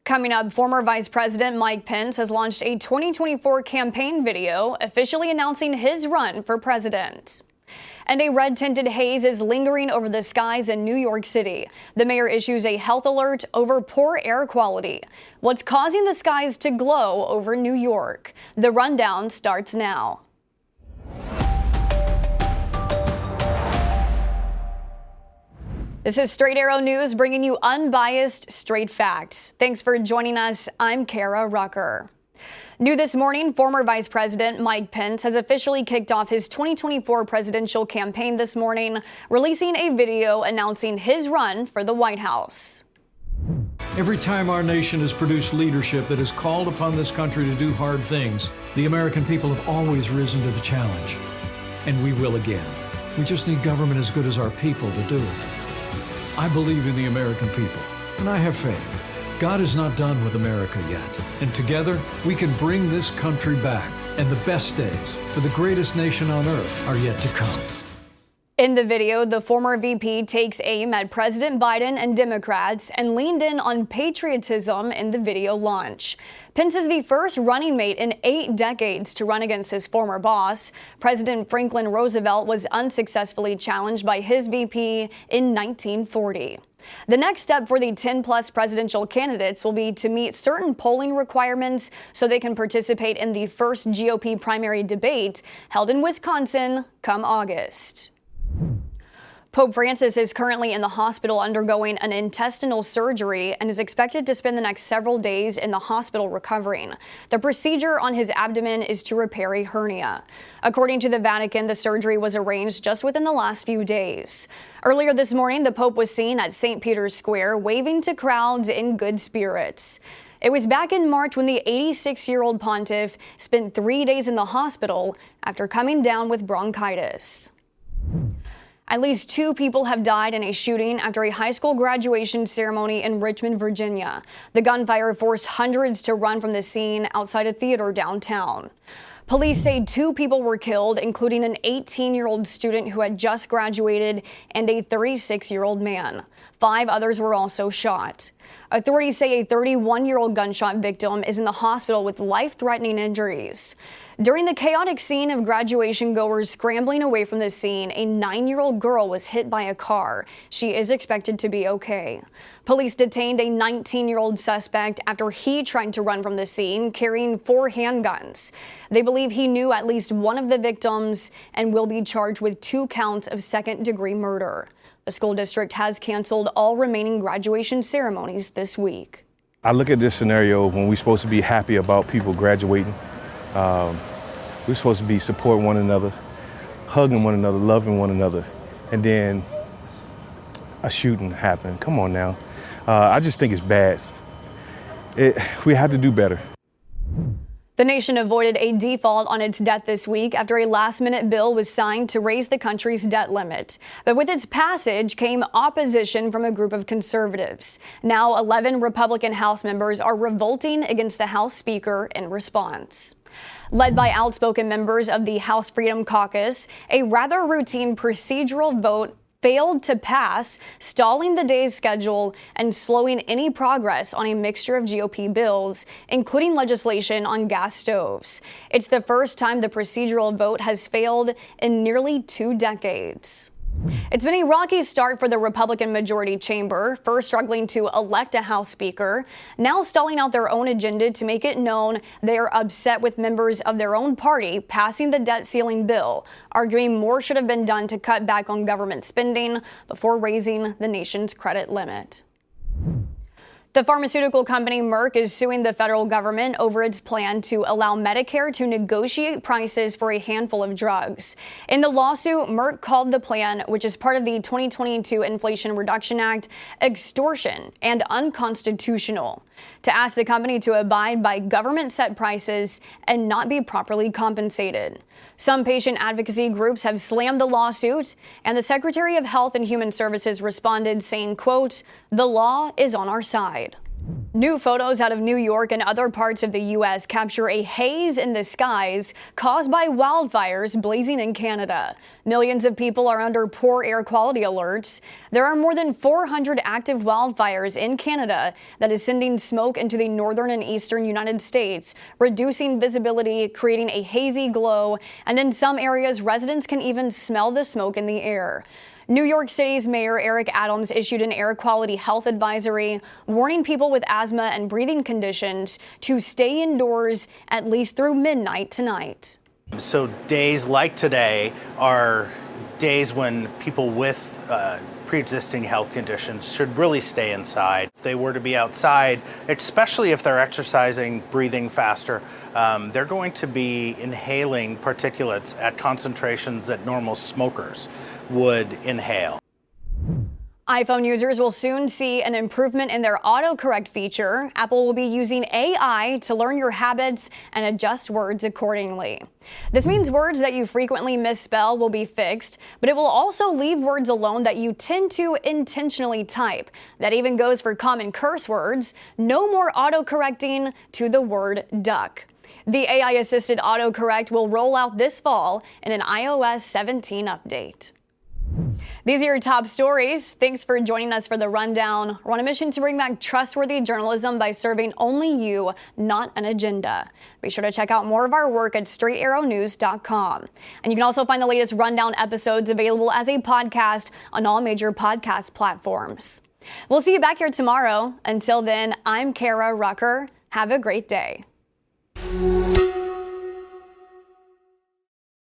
Coming up, former Vice President Mike Pence has launched a 2024 campaign video officially announcing his run for president. And a red-tinted haze is lingering over the skies in New York City. The mayor issues a health alert over poor air quality. What's causing the skies to glow over New York? The rundown starts now. This is Straight Arrow News, bringing you unbiased, straight facts. Thanks for joining us. I'm Kara Rucker. New this morning, former Vice President Mike Pence has officially kicked off his 2024 presidential campaign this morning, releasing a video announcing his run for the White House. Every time our nation has produced leadership that has called upon this country to do hard things, the American people have always risen to the challenge. And we will again. We just need government as good as our people to do it. I believe in the American people, and I have faith. God is not done with America yet, and together we can bring this country back, and the best days for the greatest nation on earth are yet to come. In the video, the former VP takes aim at President Biden and Democrats and leaned in on patriotism in the video launch. Pence is the first running mate in 8 decades to run against his former boss. President Franklin Roosevelt was unsuccessfully challenged by his VP in 1940. The next step for the 10-plus presidential candidates will be to meet certain polling requirements so they can participate in the first GOP primary debate held in Wisconsin come August. Pope Francis is currently in the hospital undergoing an intestinal surgery and is expected to spend the next several days in the hospital recovering. The procedure on his abdomen is to repair a hernia. According to the Vatican, the surgery was arranged just within the last few days. Earlier this morning, the Pope was seen at St. Peter's Square waving to crowds in good spirits. It was back in March when the 86-year-old pontiff spent 3 days in the hospital after coming down with bronchitis. At least 2 people have died in a shooting after a high school graduation ceremony in Richmond, Virginia. The gunfire forced hundreds to run from the scene outside a theater downtown. Police say 2 people were killed, including an 18-year-old student who had just graduated and a 36-year-old man. 5 others were also shot. Authorities say a 31-year-old gunshot victim is in the hospital with life-threatening injuries. During the chaotic scene of graduation goers scrambling away from the scene, a 9-year-old girl was hit by a car. She is expected to be okay. Police detained a 19-year-old suspect after he tried to run from the scene carrying 4 handguns. They believe he knew at least one of the victims and will be charged with 2 counts of second-degree murder. The school district has canceled all remaining graduation ceremonies this week. I look at this scenario when we're supposed to be happy about people graduating. We're supposed to be supporting one another, hugging one another, loving one another, and then a shooting happened. Come on now. I just think it's bad. We have to do better. The nation avoided a default on its debt this week after a last-minute bill was signed to raise the country's debt limit. But with its passage came opposition from a group of conservatives. Now 11 Republican House members are revolting against the House Speaker in response. Led by outspoken members of the House Freedom Caucus, a rather routine procedural vote failed to pass, stalling the day's schedule and slowing any progress on a mixture of GOP bills, including legislation on gas stoves. It's the first time the procedural vote has failed in nearly 2 decades. It's been a rocky start for the Republican majority chamber, first struggling to elect a House Speaker, now stalling out their own agenda to make it known they are upset with members of their own party passing the debt ceiling bill, arguing more should have been done to cut back on government spending before raising the nation's credit limit. The pharmaceutical company Merck is suing the federal government over its plan to allow Medicare to negotiate prices for a handful of drugs. In the lawsuit, Merck called the plan, which is part of the 2022 Inflation Reduction Act, extortion and unconstitutional, to ask the company to abide by government-set prices and not be properly compensated. Some patient advocacy groups have slammed the lawsuit, and the Secretary of Health and Human Services responded saying, quote, "The law is on our side." New photos out of New York and other parts of the U.S. capture a haze in the skies caused by wildfires blazing in Canada. Millions of people are under poor air quality alerts. There are more than 400 active wildfires in Canada that is sending smoke into the northern and eastern United States, reducing visibility, creating a hazy glow, and in some areas, residents can even smell the smoke in the air. New York City's Mayor Eric Adams issued an air quality health advisory warning people with asthma and breathing conditions to stay indoors at least through midnight tonight. So days like today are days when people with pre-existing health conditions should really stay inside. If they were to be outside, especially if they're exercising, breathing faster, they're going to be inhaling particulates at concentrations that normal smokers would inhale. iPhone users will soon see an improvement in their autocorrect feature. Apple will be using AI to learn your habits and adjust words accordingly. This means words that you frequently misspell will be fixed, but it will also leave words alone that you tend to intentionally type. That even goes for common curse words. No more autocorrecting to the word duck. The AI-assisted autocorrect will roll out this fall in an iOS 17 update. These are your top stories. Thanks for joining us for the rundown. We're on a mission to bring back trustworthy journalism by serving only you, not an agenda. Be sure to check out more of our work at straightarrownews.com. And you can also find the latest rundown episodes available as a podcast on all major podcast platforms. We'll see you back here tomorrow. Until then, I'm Kara Rucker. Have a great day.